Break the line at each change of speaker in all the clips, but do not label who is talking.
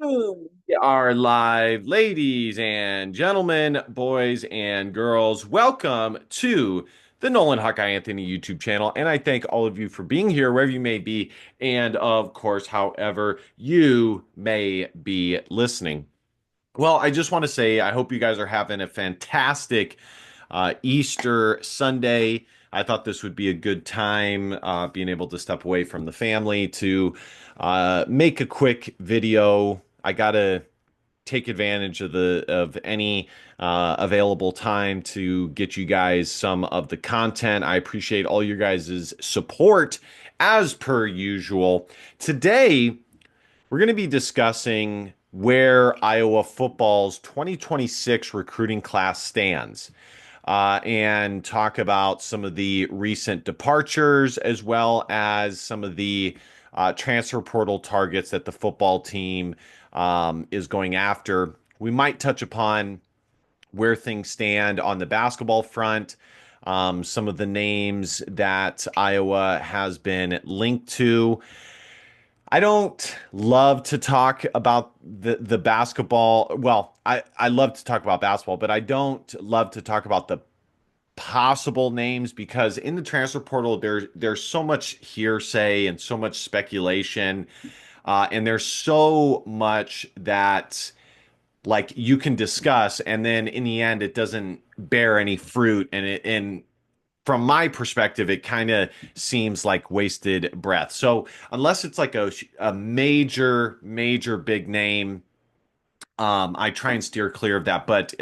We are live, ladies and gentlemen, boys and girls. Welcome to the Nolan Hawkeye Anthony YouTube channel, and I thank all of you for being here, wherever you may be, and of course, however you may be listening. Well, I just want to say I hope you guys are having a fantastic Easter Sunday. I thought this would be a good time, being able to step away from the family to make a quick video. I gotta take advantage of any available time to get you guys some of the content. I appreciate all your guys' support as per usual. Today, we're going to be discussing where Iowa football's 2026 recruiting class stands. And talk about some of the recent departures as well as some of the transfer portal targets that the football team is going after. We might touch upon where things stand on the basketball front, some of the names that Iowa has been linked to. I don't love to talk about the basketball. Well, I love to talk about basketball, but I don't love to talk about the possible names because in the transfer portal there's so much hearsay and so much speculation, and there's so much that like you can discuss, and then in the end it doesn't bear any fruit, and from my perspective, it kind of seems like wasted breath. So unless it's like a major big name, I try and steer clear of that, but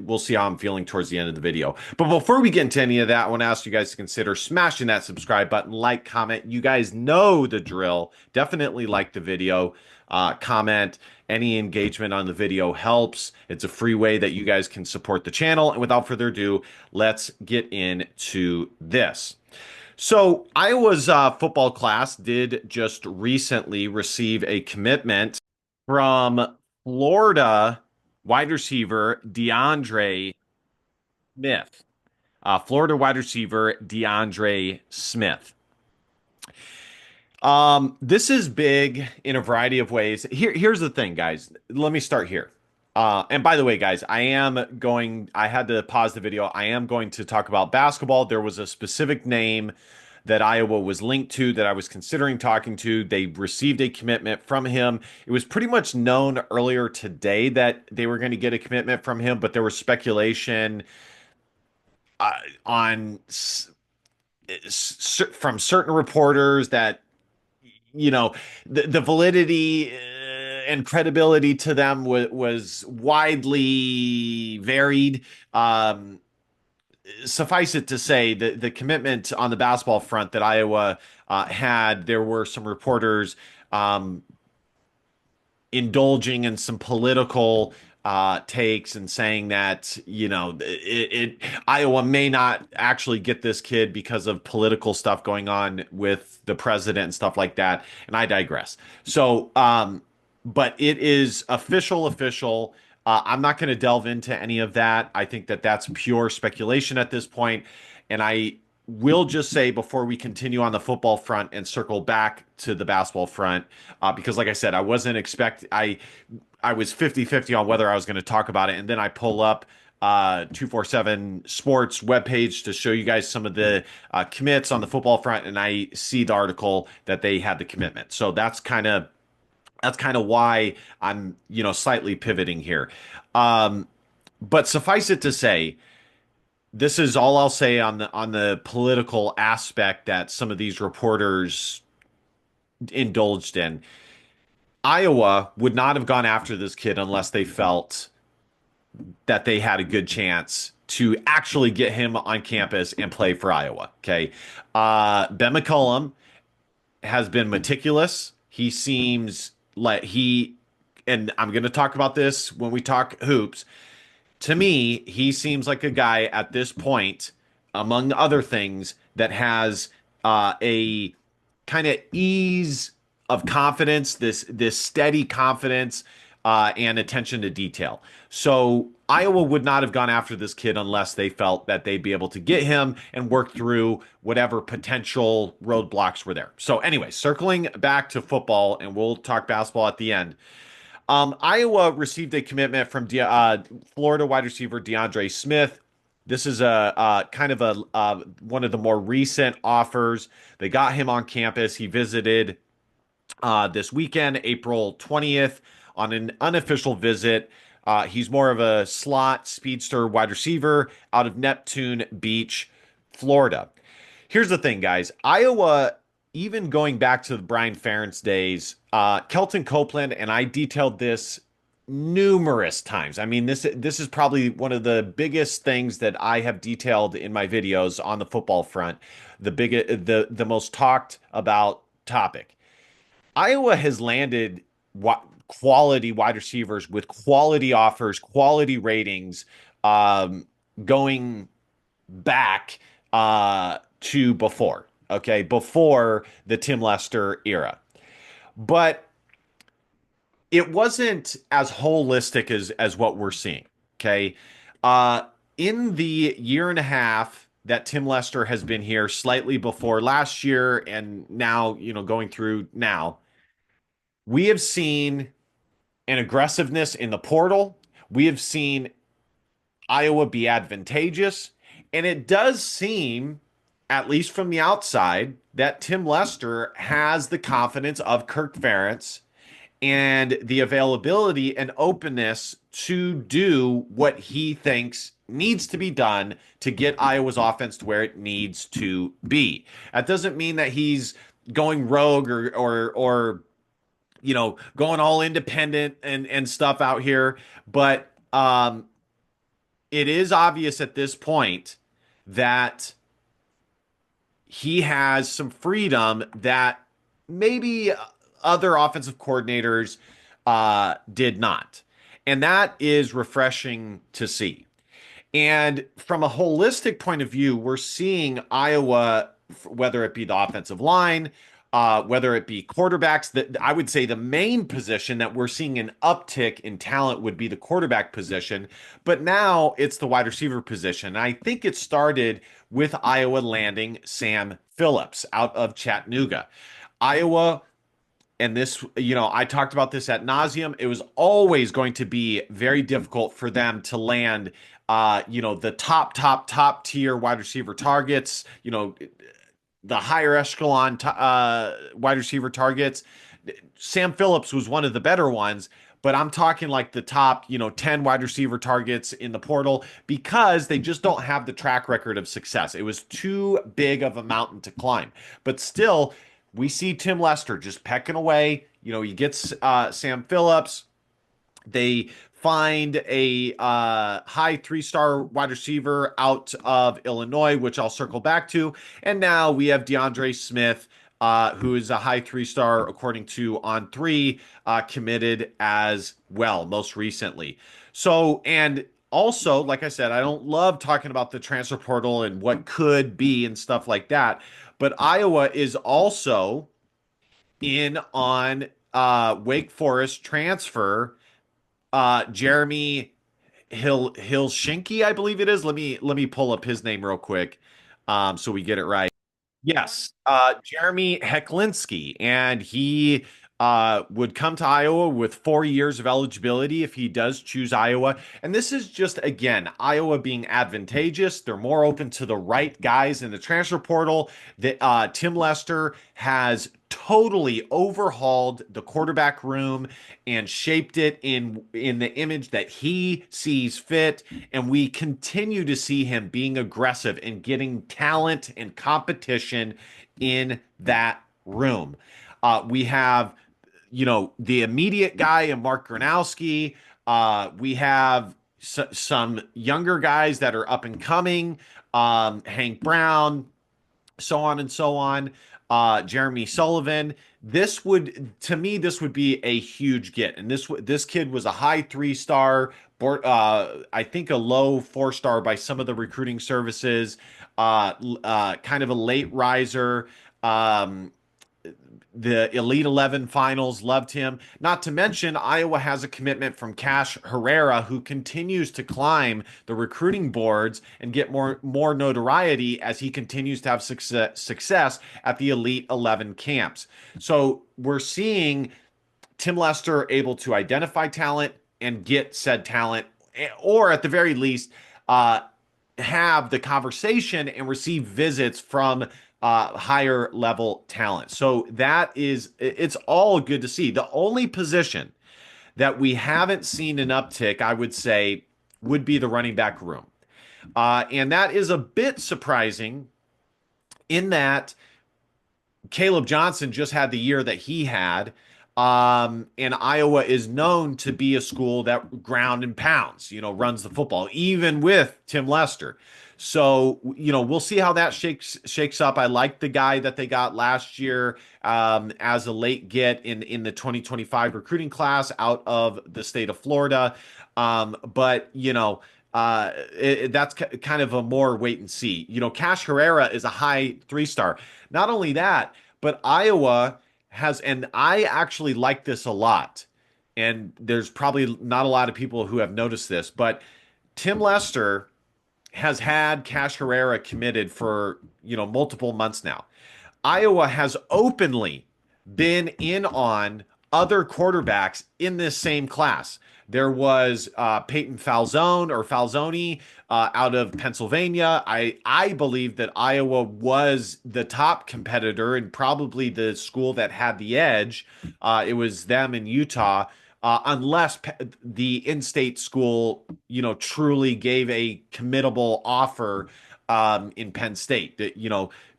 we'll see how I'm feeling towards the end of the video. But before we get into any of that, I want to ask you guys to consider smashing that subscribe button, like, comment. You guys know the drill. Definitely like the video, comment. Any engagement on the video helps. It's a free way that you guys can support the channel. And without further ado, let's get into this. So Iowa's football class did just recently receive a commitment from Florida wide receiver DeAndre Smith. Florida wide receiver DeAndre Smith. This is big in a variety of ways. Here's the thing, guys. Let me start here. And by the way, guys, I had to pause the video. I am going to talk about basketball. There was a specific name that Iowa was linked to that I was considering talking to. They received a commitment from him. It was pretty much known earlier today that they were going to get a commitment from him, but there was speculation uh, on from certain reporters that the validity and credibility to them was widely varied. Suffice it to say that the commitment on the basketball front that Iowa had, there were some reporters um, indulging in some political takes and saying that Iowa may not actually get this kid because of political stuff going on with the president and stuff like that. And I digress. So, but it is official. I'm not going to delve into any of that. I think that that's pure speculation at this point. And I will just say before we continue on the football front and circle back to the basketball front, because like I said, I was 50-50 on whether I was going to talk about it. And then I pull up 247 Sports webpage to show you guys some of the commits on the football front. And I see the article that they had the commitment. So that's kind of why I'm, slightly pivoting here. But suffice it to say, this is all I'll say on the political aspect that some of these reporters indulged in. Iowa would not have gone after this kid unless they felt that they had a good chance to actually get him on campus and play for Iowa. Okay. Ben McCullum has been meticulous. He seems like and I'm going to talk about this when we talk hoops. To me, he seems like a guy at this point, among other things, that has a kind of ease of confidence, this steady confidence, and attention to detail. So Iowa would not have gone after this kid unless they felt that they'd be able to get him and work through whatever potential roadblocks were there. So anyway, circling back to football, and we'll talk basketball at the end. Iowa received a commitment from Florida wide receiver DeAndre Smith. This is a kind of a one of the more recent offers. They got him on campus. He visited this weekend, April 20th, on an unofficial visit. He's more of a slot speedster wide receiver out of Neptune Beach, Florida. Here's the thing, guys. Iowa, even going back to the Brian Ferentz days, Kelton Copeland, and I detailed this numerous times. I mean, this is probably one of the biggest things that I have detailed in my videos on the football front. The most talked about topic. Iowa has landed quality wide receivers with quality offers, quality ratings, going back to before, okay, before the Tim Lester era. But it wasn't as holistic as what we're seeing, okay? Uh, in the year and a half that Tim Lester has been here, slightly before last year and now, going through now, we have seen an aggressiveness in the portal. We have seen Iowa be advantageous. And it does seem, at least from the outside, that Tim Lester has the confidence of Kirk Ferentz and the availability and openness to do what he thinks needs to be done to get Iowa's offense to where it needs to be. That doesn't mean that he's going rogue or going all independent and stuff out here. But it is obvious at this point that he has some freedom that maybe other offensive coordinators did not. And that is refreshing to see. And from a holistic point of view, we're seeing Iowa, whether it be the offensive line, whether it be quarterbacks, that I would say the main position that we're seeing an uptick in talent would be the quarterback position. But now it's the wide receiver position. And I think it started with Iowa landing Sam Phillips out of Chattanooga. Iowa, and this, I talked about this at nauseum. It was always going to be very difficult for them to land, the top tier wide receiver targets, the higher echelon wide receiver targets. Sam Phillips was one of the better ones, but I'm talking like the top, 10 wide receiver targets in the portal because they just don't have the track record of success. It was too big of a mountain to climb. But still, we see Tim Lester just pecking away. He gets Sam Phillips. They find a high three-star wide receiver out of Illinois, which I'll circle back to. And now we have DeAndre Smith, who is a high three-star, according to On3, committed as well, most recently. So, and also, like I said, I don't love talking about the transfer portal and what could be and stuff like that. But Iowa is also in on Wake Forest transfer Jeremy Hilshinky, I believe it is. Let me pull up his name real quick, so we get it right. Yes, Jeremy Hecklinski, and he would come to Iowa with 4 years of eligibility if he does choose Iowa. And this is just, again, Iowa being advantageous. They're more open to the right guys in the transfer portal. That Tim Lester has totally overhauled the quarterback room and shaped it in the image that he sees fit. And we continue to see him being aggressive and getting talent and competition in that room. We have, the immediate guy in Mark Gronowski. We have some younger guys that are up and coming, Hank Brown, so on and so on. Jeremy Sullivan. To me, this would be a huge get. And this kid was a high three-star, I think a low four-star by some of the recruiting services. Kind of a late riser. The Elite 11 finals loved him. Not to mention, Iowa has a commitment from Cash Herrera, who continues to climb the recruiting boards and get more notoriety as he continues to have success at the Elite 11 camps. So we're seeing Tim Lester able to identify talent and get said talent, or at the very least, uh, have the conversation and receive visits from higher level talent. So it's all good to see. The only position that we haven't seen an uptick, I would say, would be the running back room. And that is a bit surprising in that Caleb Johnson just had the year that he had. And Iowa is known to be a school that ground and pounds, runs the football, even with Tim Lester. So, we'll see how that shakes up. I like the guy that they got last year as a late get in the 2025 recruiting class out of the state of Florida. But that's kind of a more wait and see. Cash Herrera is a high 3-star. Not only that, but Iowa has, and I actually like this a lot. And there's probably not a lot of people who have noticed this, but Tim Lester has had Cash Herrera committed for, multiple months now. Iowa has openly been in on other quarterbacks in this same class. There was Peyton Falzoni out of Pennsylvania. I believe that Iowa was the top competitor and probably the school that had the edge. It was them in Utah, unless the in-state school, truly gave a committable offer in Penn State.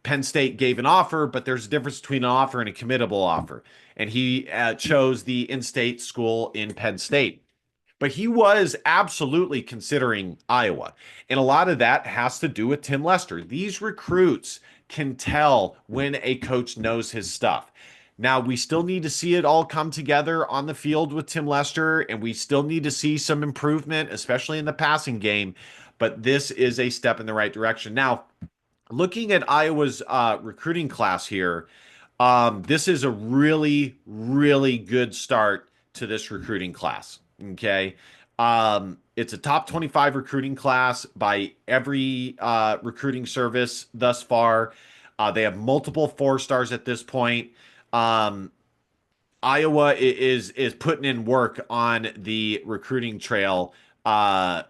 Penn State gave an offer, but there's a difference between an offer and a committable offer. And he chose the in-state school in Penn State. But he was absolutely considering Iowa. And a lot of that has to do with Tim Lester. These recruits can tell when a coach knows his stuff. Now, we still need to see it all come together on the field with Tim Lester, and we still need to see some improvement, especially in the passing game. But this is a step in the right direction. Now, looking at Iowa's recruiting class here, this is a really, really good start to this recruiting class. Okay. It's a top 25 recruiting class by every recruiting service thus far. They have multiple 4-stars at this point. Iowa is putting in work on the recruiting trail right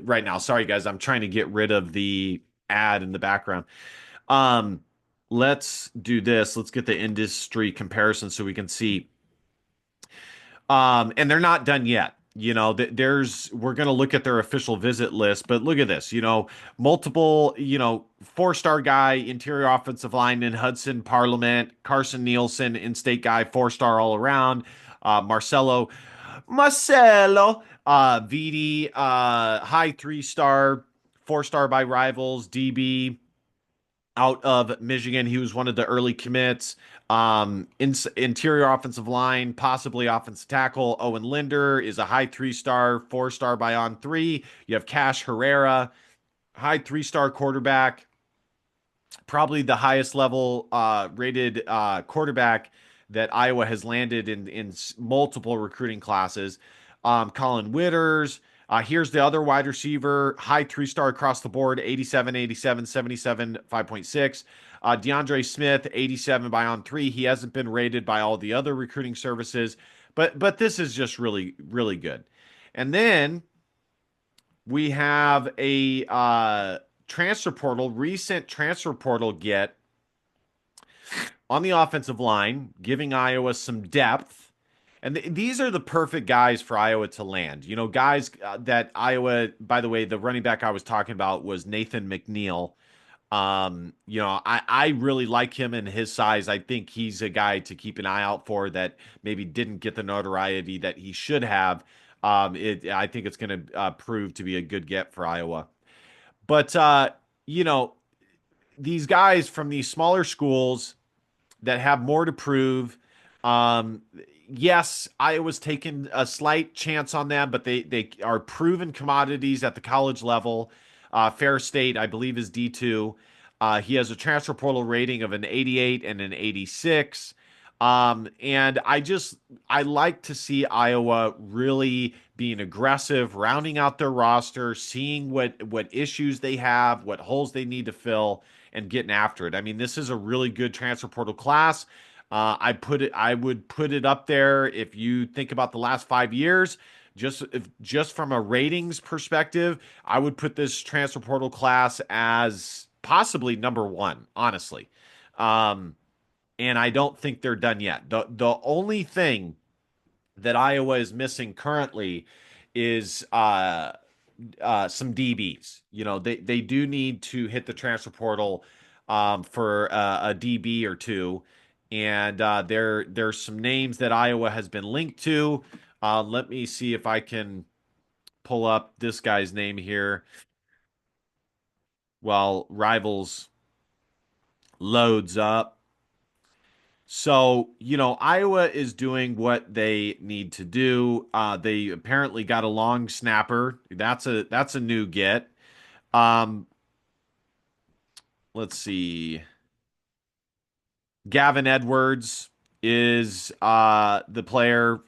now. Sorry, guys, I'm trying to get rid of the ad in the background. Um, let's do this. Let's get the industry comparison so we can see. And they're not done yet. We're going to look at their official visit list, but look at this, multiple, 4-star guy, interior offensive lineman, Hudson Parliament, Carson Nielsen, in-state guy, 4-star all around, Marcelo, VD, high 3-star, 4-star by Rivals, DB, out of Michigan. He was one of the early commits. Interior offensive line, possibly offensive tackle. Owen Linder is a high 3-star, 4-star by On3. You have Cash Herrera, high 3-star quarterback, probably the highest level rated quarterback that Iowa has landed in multiple recruiting classes. Colin Witters. Here's the other wide receiver, high 3-star across the board, 87, 87, 77, 5.6. DeAndre Smith, 87 by On3. He hasn't been rated by all the other recruiting services, but this is just really, really good. And then we have a recent transfer portal get on the offensive line, giving Iowa some depth. And these are the perfect guys for Iowa to land. Guys that Iowa, by the way, the running back I was talking about was Nathan McNeil. I really like him and his size. I think he's a guy to keep an eye out for that maybe didn't get the notoriety that he should have. I think it's going to prove to be a good get for Iowa. But, these guys from these smaller schools that have more to prove, yes, Iowa's taken a slight chance on them, but they are proven commodities at the college level. Fair State, I believe, is D2. He has a transfer portal rating of an 88 and an 86. And I like to see Iowa really being aggressive, rounding out their roster, seeing what issues they have, what holes they need to fill, and getting after it. I mean, this is a really good transfer portal class. I would put it up there if you think about the last 5 years. Just from a ratings perspective, I would put this transfer portal class as possibly number one, honestly. Um, and I don't think they're done yet. The only thing that Iowa is missing currently is some DBs. They do need to hit the transfer portal for a DB or two, and there's some names that Iowa has been linked to. Let me see if I can pull up this guy's name here while Rivals loads up. So, Iowa is doing what they need to do. They apparently got a long snapper. That's a new get. Um, let's see. Gavin Edwards is the player,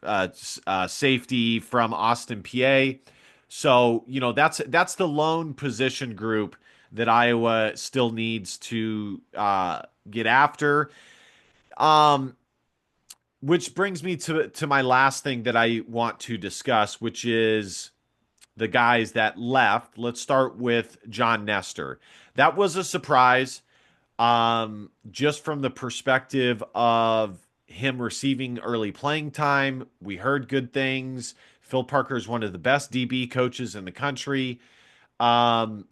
safety from Austin, PA. So, that's the lone position group that Iowa still needs to get after. Um, which brings me to my last thing that I want to discuss, which is the guys that left. Let's start with John Nestor. That was a surprise, just from the perspective of him receiving early playing time. We heard good things. Phil Parker is one of the best DB coaches in the country. Um,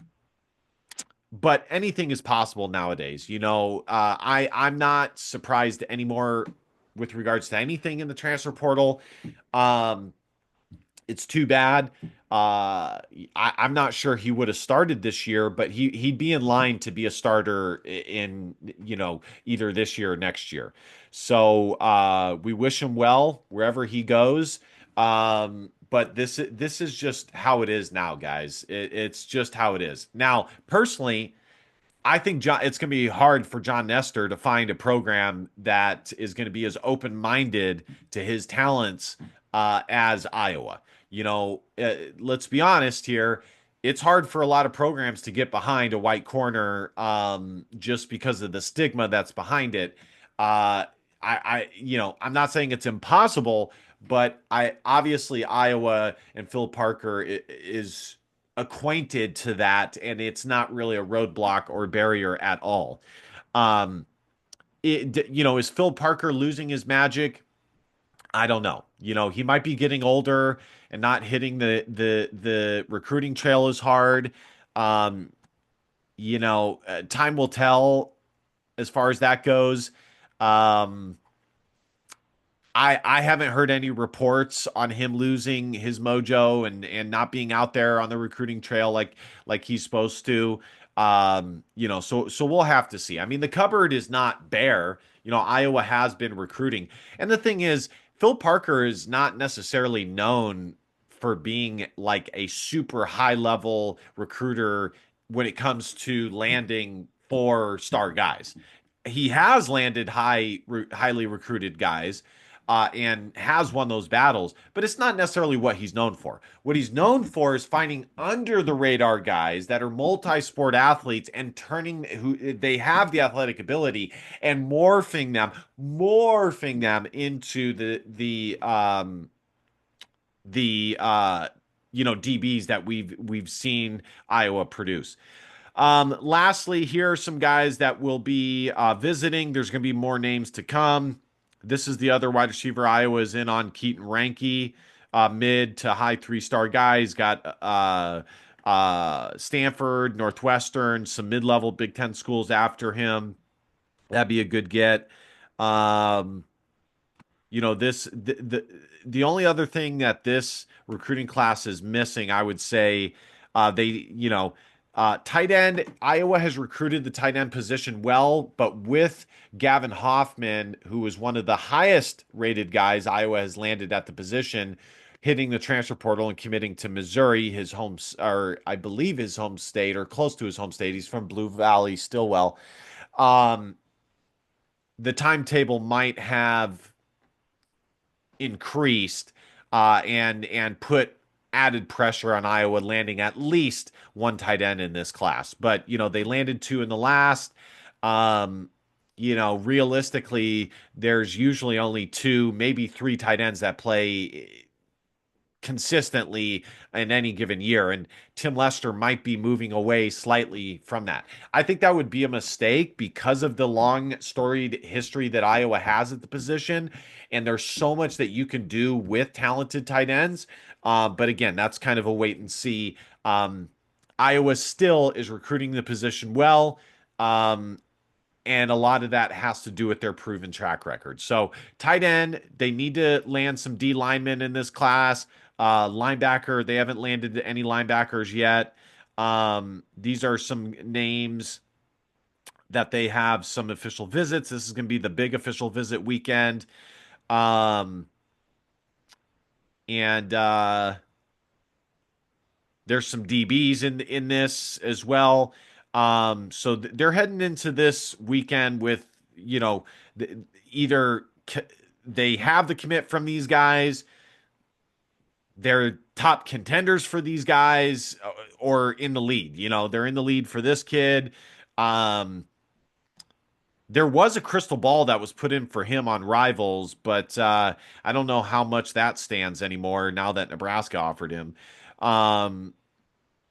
but anything is possible nowadays. I'm not surprised anymore with regards to anything in the transfer portal. Um, it's too bad. I'm not sure he would have started this year, but he'd be in line to be a starter in either this year or next year. So we wish him well wherever he goes. But this is just how it is now, guys. It's just how it is now. Personally, I think it's going to be hard for John Nestor to find a program that is going to be as open-minded to his talents as Iowa. Let's be honest here. It's hard for a lot of programs to get behind a white corner just because of the stigma that's behind it. I'm not saying it's impossible, but I obviously Iowa and Phil Parker is acquainted to that, and it's not really a roadblock or barrier at all. Um, is Phil Parker losing his magic? I don't know. He might be getting older and not hitting the recruiting trail as hard. Um, time will tell as far as that goes. Um, I haven't heard any reports on him losing his mojo and not being out there on the recruiting trail like he's supposed to. So we'll have to see. I mean, the cupboard is not bare. Iowa has been recruiting. And the thing is, Phil Parker is not necessarily known for being like a super high level recruiter when it comes to landing four-star guys. He has landed highly recruited guys, and has won those battles, but it's not necessarily what he's known for. What he's known for is finding under the radar guys that are multi-sport athletes and turning who they have the athletic ability and morphing them into the DBs that we've seen Iowa produce. Lastly, here are some guys that will be visiting. There's going to be more names to come. This is the other wide receiver Iowa is in on, Keaton Ranke, mid to high three-star guys. Got Stanford, Northwestern, some mid-level Big Ten schools after him. That'd be a good get. Um, the only other thing that this recruiting class is missing, I would say, tight end. Iowa has recruited the tight end position well, but with Gavin Hoffman, who was one of the highest rated guys Iowa has landed at the position, hitting the transfer portal and committing to Missouri, his home, or I believe his home state, or close to his home state. He's from Blue Valley, Stillwell. Um, the timetable might have increased and put added pressure on Iowa landing at least one tight end in this class. But they landed two in the last. Um, realistically, there's usually only two, maybe three tight ends that play consistently in any given year. And Tim Lester might be moving away slightly from that. I think that would be a mistake because of the long storied history that Iowa has at the position. And there's so much that you can do with talented tight ends. But again, that's kind of a wait and see. Iowa still is recruiting the position well. Um, and a lot of that has to do with their proven track record. So, tight end, they need to land some D linemen in this class. Linebacker, they haven't landed any linebackers yet. These are some names that they have some official visits. This is going to be the big official visit weekend. Um, and there's some DBs in this as well. So they're heading into this weekend with, you know, either they have the commit from these guys, they're top contenders for these guys, or in the lead. They're in the lead for this kid. Um, there was a crystal ball that was put in for him on Rivals, but I don't know how much that stands anymore now that Nebraska offered him. Um,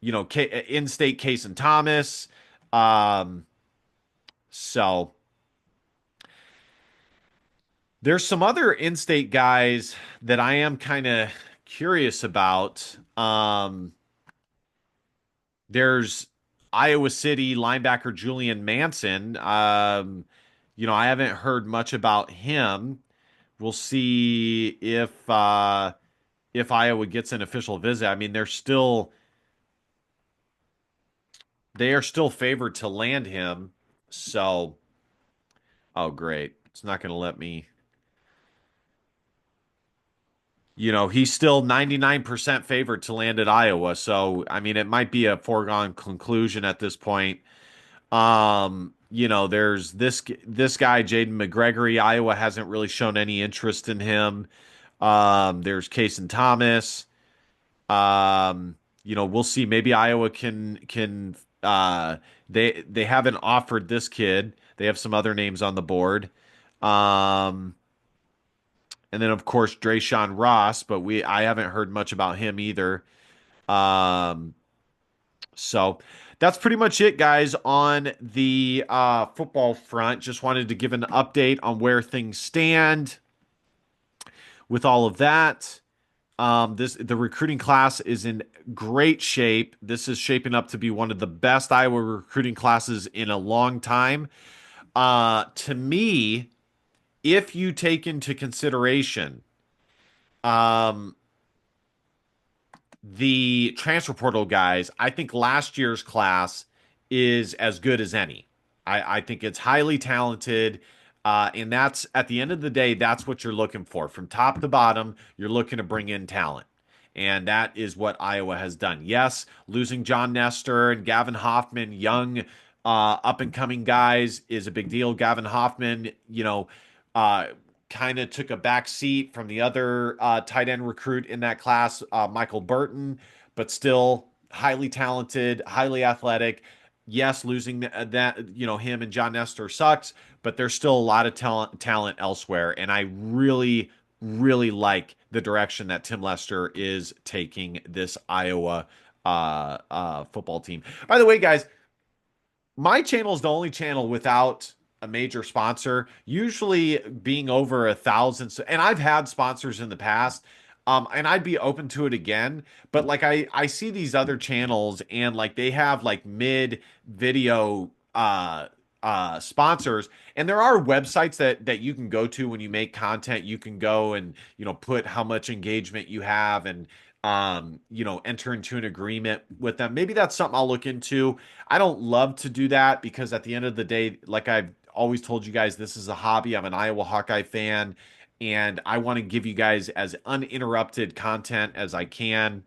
in-state Case and Thomas. Um, so there's some other in-state guys that I am kind of curious about. There's Iowa City linebacker Julian Manson. I haven't heard much about him. We'll see if Iowa gets an official visit. I mean, they are still favored to land him. So, oh great. It's not going to let me. He's still 99% favored to land at Iowa. So, I mean, it might be a foregone conclusion at this point. There's this guy, Jaden McGregory. Iowa hasn't really shown any interest in him. There's Cason Thomas. We'll see. Maybe Iowa can they haven't offered this kid. They have some other names on the board. Um, and then of course Drayshawn Ross, but I haven't heard much about him either. Um, so that's pretty much it, guys, on the football front. Just wanted to give an update on where things stand with all of that. The recruiting class is in great shape. This is shaping up to be one of the best Iowa recruiting classes in a long time. To me, if you take into consideration um, the transfer portal guys, I think last year's class is as good as any. I think it's highly talented. And that's at the end of the day, that's what you're looking for. From top to bottom, you're looking to bring in talent. And that is what Iowa has done. Yes, losing John Nestor and Gavin Hoffman, young, up and coming guys, is a big deal. Gavin Hoffman, uh, kind of took a back seat from the other tight end recruit in that class, Michael Burton, but still highly talented, highly athletic. Yes, losing him and John Nestor sucks, but there's still a lot of talent elsewhere, and I really, really like the direction that Tim Lester is taking this Iowa football team. By the way, guys, my channel is the only channel without a major sponsor, usually being over 1,000. And I've had sponsors in the past, and I'd be open to it again. But like I see these other channels, and like they have like mid video sponsors, and there are websites that you can go to when you make content. You can go and put how much engagement you have, and enter into an agreement with them. Maybe that's something I'll look into. I don't love to do that because at the end of the day, like I've always told you guys, this is a hobby. I'm an Iowa Hawkeye fan, and I want to give you guys as uninterrupted content as I can.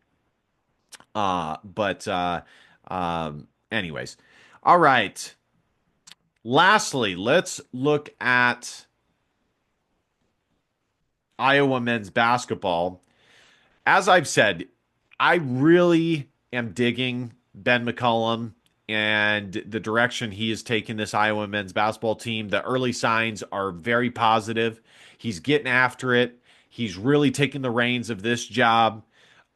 Anyways, all right. Lastly, let's look at Iowa men's basketball. As I've said, I really am digging Ben McCollum and the direction he has taken this Iowa men's basketball team. The early signs are very positive. He's getting after it. He's really taking the reins of this job,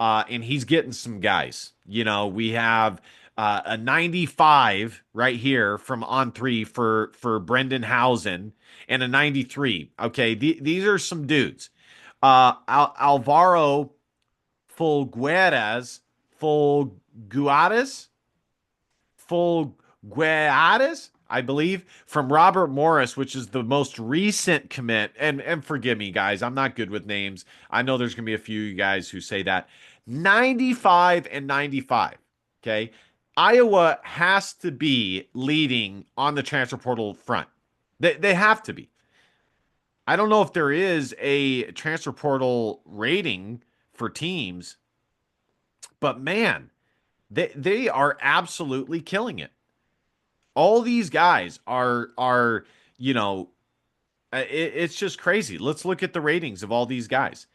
and he's getting some guys. We have a 95 right here from On Three for Brendan Housen, and a 93. Okay, these are some dudes. Alvaro Folgueiras, Folguares, Folgueades, I believe, from Robert Morris, which is the most recent commit. And forgive me, guys, I'm not good with names. I know there's going to be a few of you guys who say that. 95 and 95. Okay. Iowa has to be leading on the transfer portal front. They have to be. I don't know if there is a transfer portal rating for teams, but man, they are absolutely killing it. All these guys are it's just crazy. Let's look at the ratings of all these guys.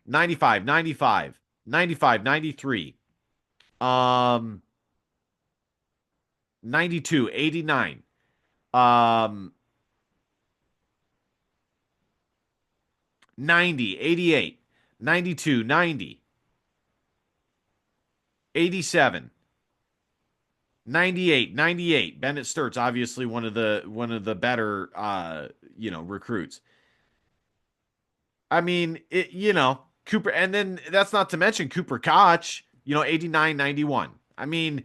95, 95, 95, 93, um 92, 89, um 90, 88, 92, 90, 87, 98, 98. Bennett Sturt's obviously one of the better recruits. I mean, Cooper, and then that's not to mention Cooper Koch, 89, 91. I mean,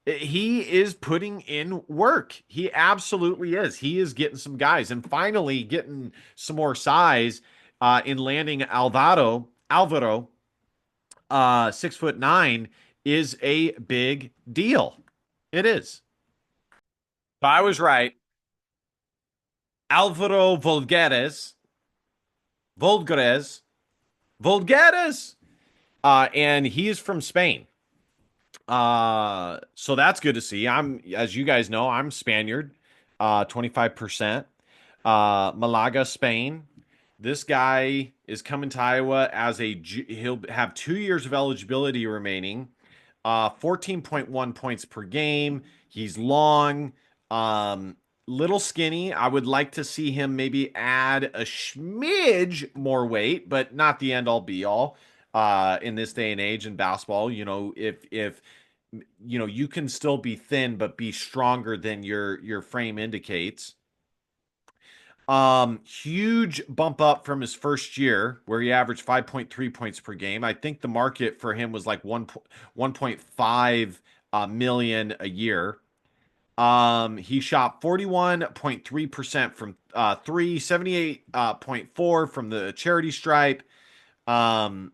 he is putting in work. He absolutely is. He is getting some guys and finally getting some more size in landing Alvaro, 6'9", is a big deal. It is. So I was right. Alvaro Volgueres, Volgueres, and he is from Spain. So that's good to see. As you guys know, I'm Spaniard, 25%. Malaga, Spain. This guy is coming to Iowa he'll have 2 years of eligibility remaining. 14.1 points per game. He's long, little skinny. I would like to see him maybe add a smidge more weight, but not the end all be all. In this day and age in basketball, if you can still be thin but be stronger than your frame indicates. Huge bump up from his first year where he averaged 5.3 points per game. I think the market for him was like 1.5 million a year. He shot 41.3% from three, 78.4 from the charity stripe. Um,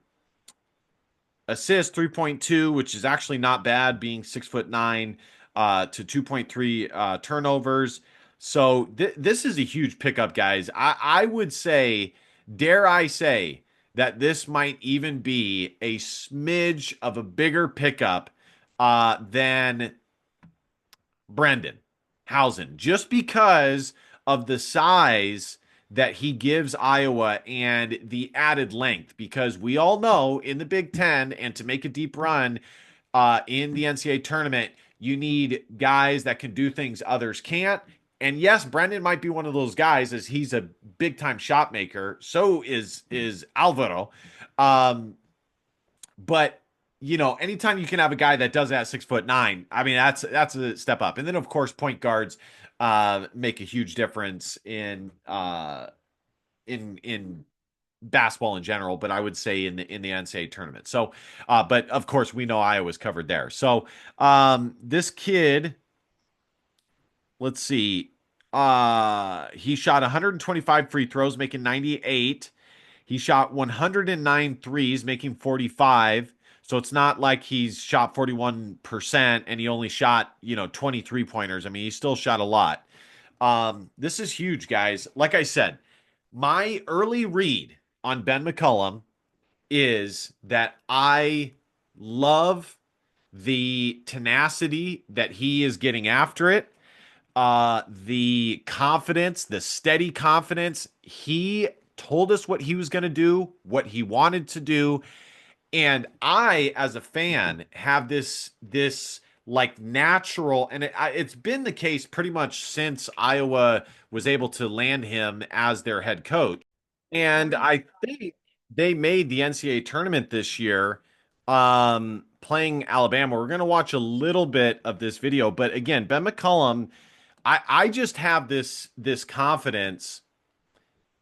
Assist 3.2, which is actually not bad, being 6'9", to 2.3 turnovers. So this is a huge pickup, guys. I would say, dare I say, that this might even be a smidge of a bigger pickup than Brendan Housen, just because of the size that he gives Iowa and the added length. Because we all know in the Big Ten, and to make a deep run in the NCAA tournament, you need guys that can do things others can't. And yes, Brendan might be one of those guys, as he's a big time shot maker. So is Alvaro. Um, but anytime you can have a guy that does that at 6'9", I mean that's a step up. And then of course point guards make a huge difference in basketball in general, but I would say in the NCAA tournament. So, but of course we know Iowa's covered there. So this kid, let's see, he shot 125 free throws, making 98. He shot 109 threes, making 45. So it's not like he's shot 41% and he only shot, 23 pointers. I mean, he still shot a lot. This is huge, guys. Like I said, my early read on Ben McCullum is that I love the tenacity that he is getting after it, the confidence, the steady confidence. He told us what he was going to do, what he wanted to do, and I, as a fan, have this like natural, and it's been the case pretty much since Iowa was able to land him as their head coach. And I think they made the NCAA tournament this year, playing Alabama. We're going to watch a little bit of this video, but again, Ben McCollum, I just have this confidence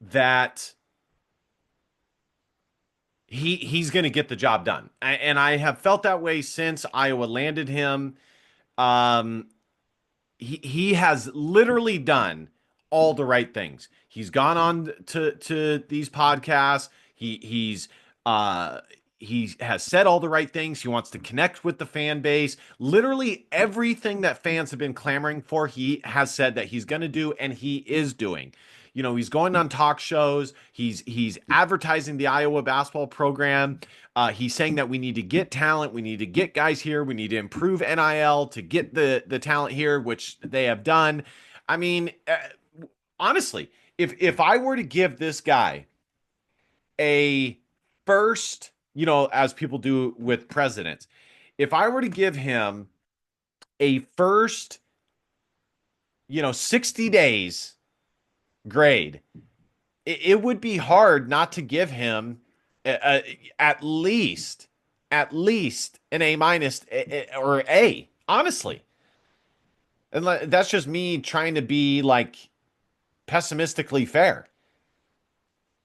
that he's going to get the job done. And I have felt that way since Iowa landed him. Um, he has literally done all the right things. He's gone on to these podcasts. Uh he has said all the right things. He wants to connect with the fan base. Literally everything that fans have been clamoring for, he has said that he's going to do, and he is doing. You know, he's going on talk shows. He's advertising the Iowa basketball program. He's saying that we need to get talent. We need to get guys here. We need to improve NIL to get the talent here, which they have done. I mean, honestly, if I were to give this guy a first, you know, as people do with presidents, if I were to give him a first, you know, 60 days grade, it would be hard not to give him at least an A minus or A, honestly. And that's just me trying to be like pessimistically fair.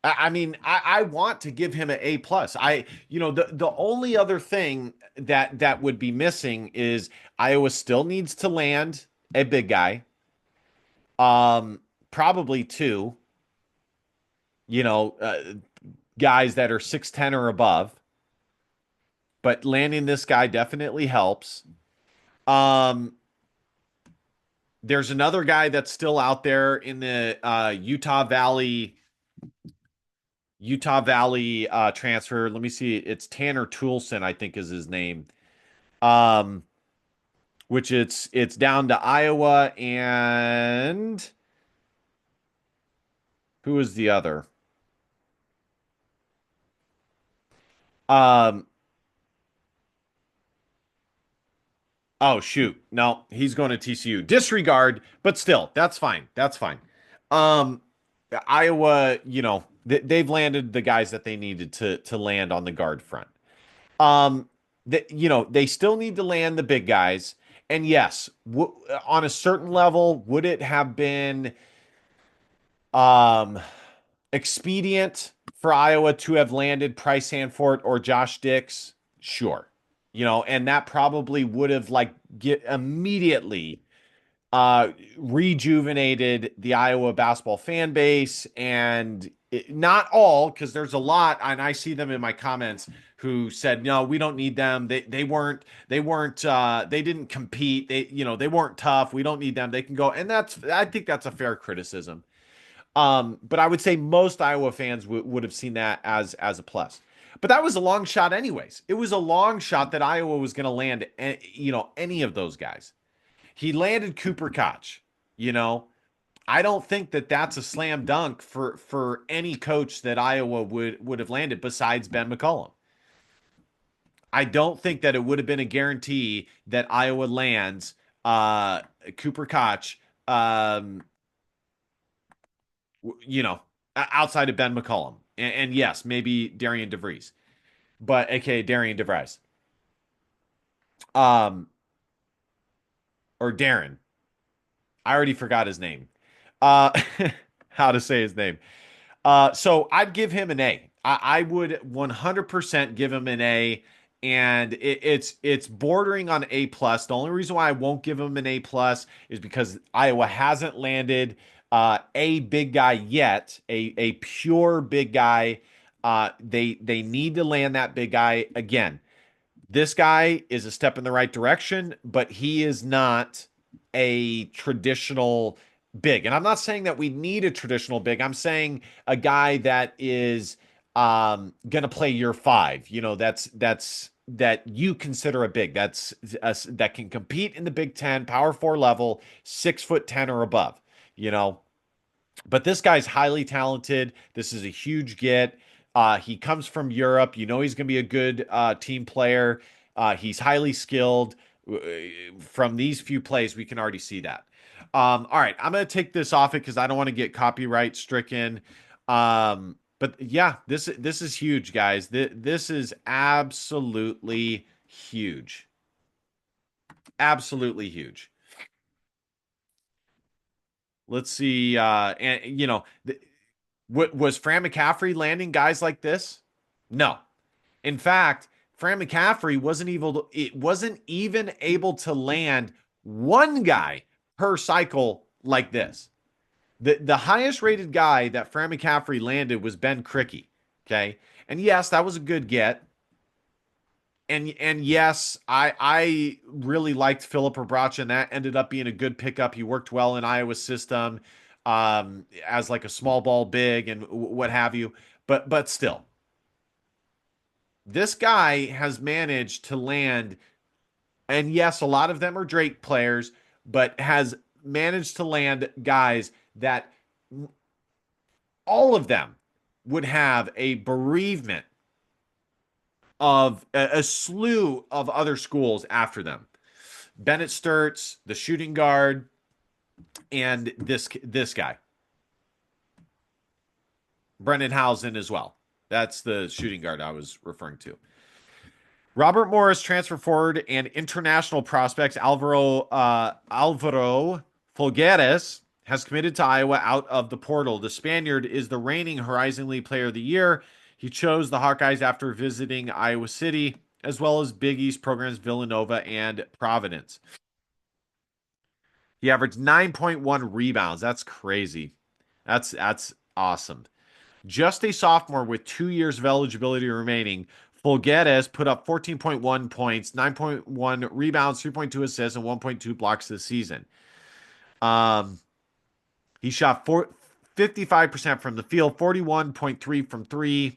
I mean, I want to give him an A plus. You know, the only other thing that would be missing is Iowa still needs to land a big guy, probably two. You know, guys that are 6'10" or above, but landing this guy definitely helps. Um, there's another guy that's still out there in the Utah Valley transfer. Let me see. It's Tanner Toolson, I think is his name. Um, which it's down to Iowa, and who is the other? Um, oh shoot. No, he's going to TCU. Disregard, but still, that's fine. That's fine. Um, Iowa, you know, they've landed the guys that they needed to land on the guard front. You know, they still need to land the big guys. And yes, on a certain level, would it have been um expedient for Iowa to have landed Price Hanford or Josh Dix? Sure. You know, and that probably would have like get immediately rejuvenated the Iowa basketball fan base, and not all, because there's a lot, and I see them in my comments who said, no, we don't need them. They didn't compete. They weren't tough. We don't need them. They can go. And I think that's a fair criticism. But I would say most Iowa fans would have seen that as a plus. But that was a long shot anyways. It was a long shot that Iowa was going to land, any of those guys. He landed Cooper Koch. You know, I don't think that that's a slam dunk for any coach that Iowa would have landed besides Ben McCollum. I don't think that it would have been a guarantee that Iowa lands Cooper Koch, um, you know, outside of Ben McCollum. And yes, maybe Darian DeVries, but aka Darian DeVries. Um, or Darren. I already forgot his name. Uh, how to say his name. So I'd give him an A. I would 100% give him an A, and it's bordering on A plus. The only reason why I won't give him an A plus is because Iowa hasn't landed a big guy yet, a pure big guy. They need to land that big guy again. This guy is a step in the right direction, but he is not a traditional big. And I'm not saying that we need a traditional big. I'm saying a guy that is going to play year five. You know, that you consider a big. That can compete in the Big Ten, Power Four level, 6'10" or above. You know, but this guy's highly talented. This is a huge get. He comes from Europe. You know he's going to be a good team player. He's highly skilled. From these few plays, we can already see that. All right, I'm going to take this off it because I don't want to get copyright stricken. But yeah, this is huge, guys. This is absolutely huge. Absolutely huge. Let's see. And was Fran McCaffrey landing guys like this? No. In fact, Fran McCaffrey wasn't even able to land one guy per cycle like this. The highest rated guy that Fran McCaffrey landed was Ben Krikke. Okay. And yes, that was a good get. And yes, I really liked Philip Rebracha, and that ended up being a good pickup. He worked well in Iowa's system as like a small ball big and what have you. But still, this guy has managed to land, and yes, a lot of them are Drake players, but has managed to land guys that all of them would have a bereavement of a slew of other schools after them. Bennett Sturts, the shooting guard, and this guy, Brendan Housen as well. That's the shooting guard I was referring to. Robert Morris, transfer forward, and international prospects Alvaro Folgueiras has committed to Iowa out of the portal. The Spaniard is the reigning Horizon League Player of the Year. He chose the Hawkeyes after visiting Iowa City, as well as Big East programs Villanova and Providence. He averaged 9.1 rebounds. That's crazy. That's awesome. Just a sophomore with 2 years of eligibility remaining, Folgueras put up 14.1 points, 9.1 rebounds, 3.2 assists, and 1.2 blocks this season. He shot 55% from the field, 41.3 from three.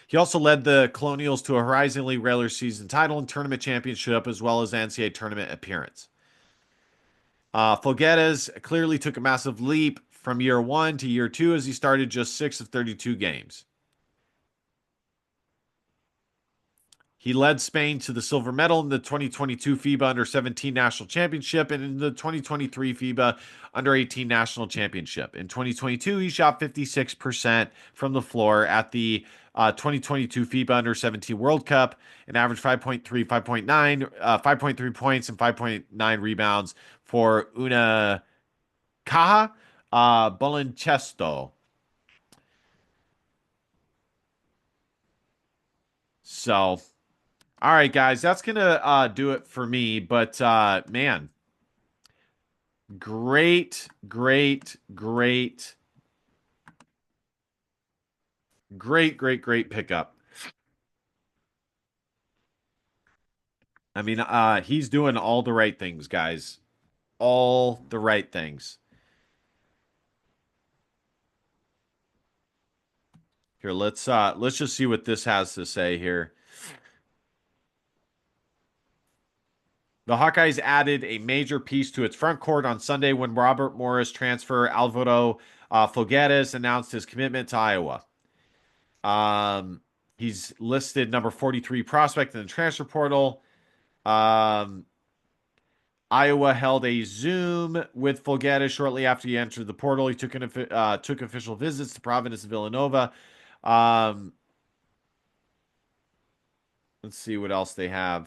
He also led the Colonials to a Horizon League regular season title and tournament championship, as well as NCAA tournament appearance. Folgueras clearly took a massive leap from year one to year two as he started just 6 of 32 games. He led Spain to the silver medal in the 2022 FIBA Under-17 National Championship and in the 2023 FIBA Under-18 National Championship. In 2022, he shot 56% from the floor at the 2022 FIBA Under-17 World Cup and averaged 5.3 points and 5.9 rebounds for Una Caja Baloncesto. So, all right, guys, that's gonna do it for me. But man, great, great, great, great pickup. I mean, he's doing all the right things, guys. All the right things. Here, let's just see what this has to say here. The Hawkeyes added a major piece to its front court on Sunday when Robert Morris transfer Alvaro Folgueras announced his commitment to Iowa. He's listed number 43 prospect in the transfer portal. Um, Iowa held a Zoom with Folgueras shortly after he entered the portal. He took official visits to Providence and Villanova. Um, let's see what else they have.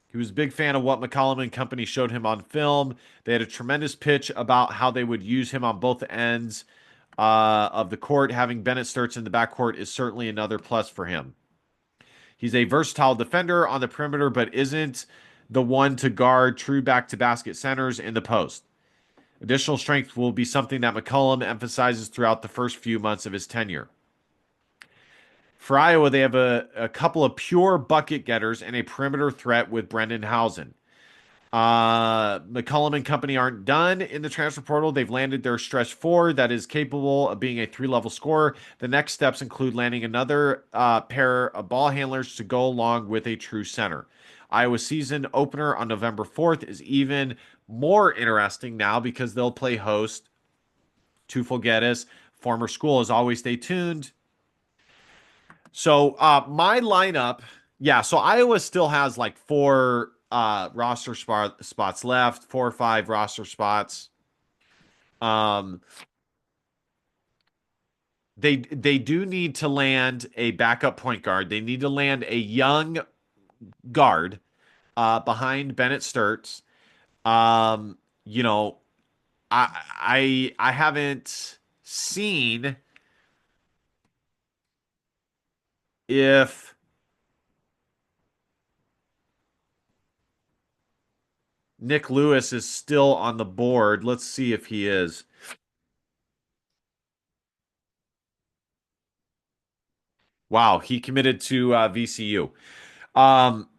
He was a big fan of what McCollum and company showed him on film. They had a tremendous pitch about how they would use him on both ends of the court. Having Bennett Sturts in the backcourt is certainly another plus for him. He's a versatile defender on the perimeter, but isn't the one to guard true back-to-basket centers in the post. Additional strength will be something that McCollum emphasizes throughout the first few months of his tenure. For Iowa, they have a couple of pure bucket getters and a perimeter threat with Brendan Housen. McCollum and company aren't done in the transfer portal. They've landed their stretch four that is capable of being a three-level scorer. The next steps include landing another pair of ball handlers to go along with a true center. Iowa's season opener on November 4th is even more interesting now because they'll play host to Folgueras' former school. As always, stay tuned. So my lineup, yeah. So Iowa still has like four roster spots left, 4 or 5 roster spots. Um, they do need to land a backup point guard. They need to land a young guard behind Bennett Sturts. Um, you know, I haven't seen if Nick Lewis is still on the board. Let's see if he is. Wow, he committed to VCU. Um,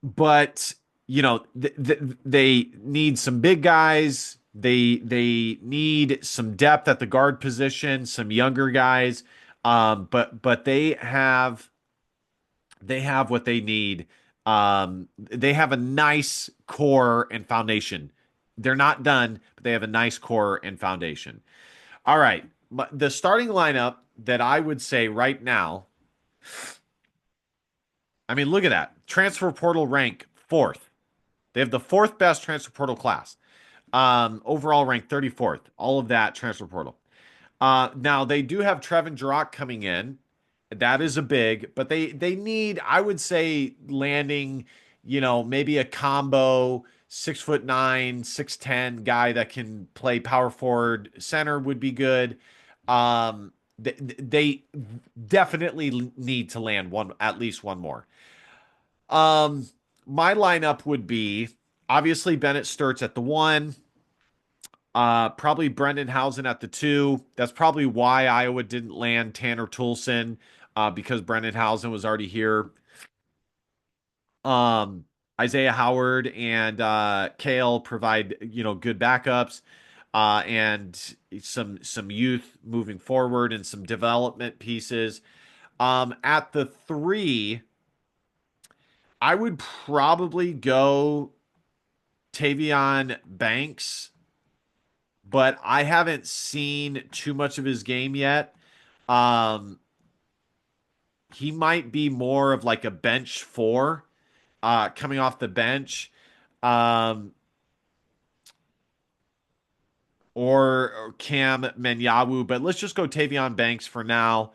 but they need some big guys. They need some depth at the guard position, some younger guys. But they have what they need. They have a nice core and foundation. They're not done, but they have a nice core and foundation. All right. The starting lineup that I would say right now, I mean, look at that. Transfer portal rank fourth. They have the fourth best transfer portal class. Overall rank 34th. All of that transfer portal. Now they do have Trevin Jarrett coming in. That is a big, but they need, I would say, landing, maybe a combo 6'9", 6'10" guy that can play power forward center would be good. They definitely need to land one, at least one more. Um, my lineup would be obviously Bennett Sturts at the one, probably Brendan Housen at the two. That's probably why Iowa didn't land Tanner Toolson, because Brendan Housen was already here. Um, Isaiah Howard and Kale provide good backups, and some youth moving forward and some development pieces. At the three, I would probably go Tavion Banks, but I haven't seen too much of his game yet. Um, he might be more of like a bench four, coming off the bench. Um, or Cam Menyawu, but let's just go Tavion Banks for now.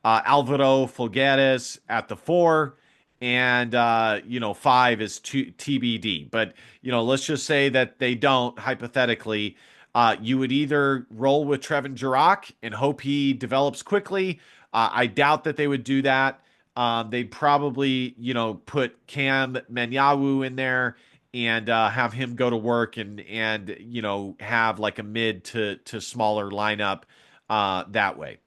Alvaro Folgueiras at the four, and five is TBD. But let's just say that they don't. Hypothetically, you would either roll with Trevin Jarrett and hope he develops quickly. I doubt that they would do that. They'd probably put Cam Menyawu in there and have him go to work and have like a mid to smaller lineup that way.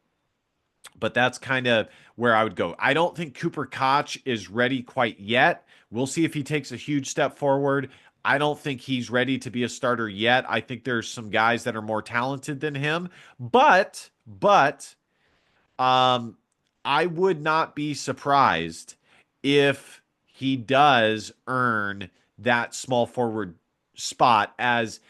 But that's kind of where I would go. I don't think Cooper Koch is ready quite yet. We'll see if he takes a huge step forward. I don't think he's ready to be a starter yet. I think there's some guys that are more talented than him. But I would not be surprised if he does earn that small forward spot, as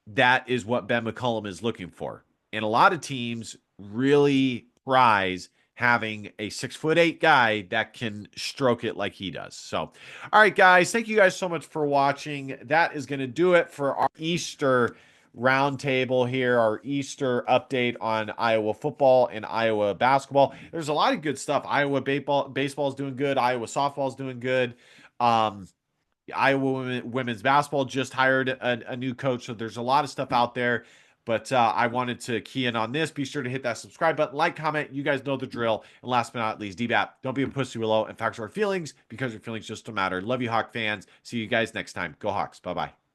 that is what Ben McCollum is looking for. And a lot of teams really prize having a 6'8" guy that can stroke it like he does. So, all right, guys, thank you guys so much for watching. That is going to do it for our Easter roundtable here, our Easter update on Iowa football and Iowa basketball. There's a lot of good stuff. Iowa baseball is doing good. Iowa softball is doing good. Um, Iowa women's basketball just hired a new coach, so there's a lot of stuff out there. But I wanted to key in on this. Be sure to hit that subscribe button, like, comment. You guys know the drill. And last but not least, DBAP, don't be a pussy willow and facts our feelings, because your feelings just don't matter. Love you, Hawk fans. See you guys next time. Go Hawks. Bye-bye.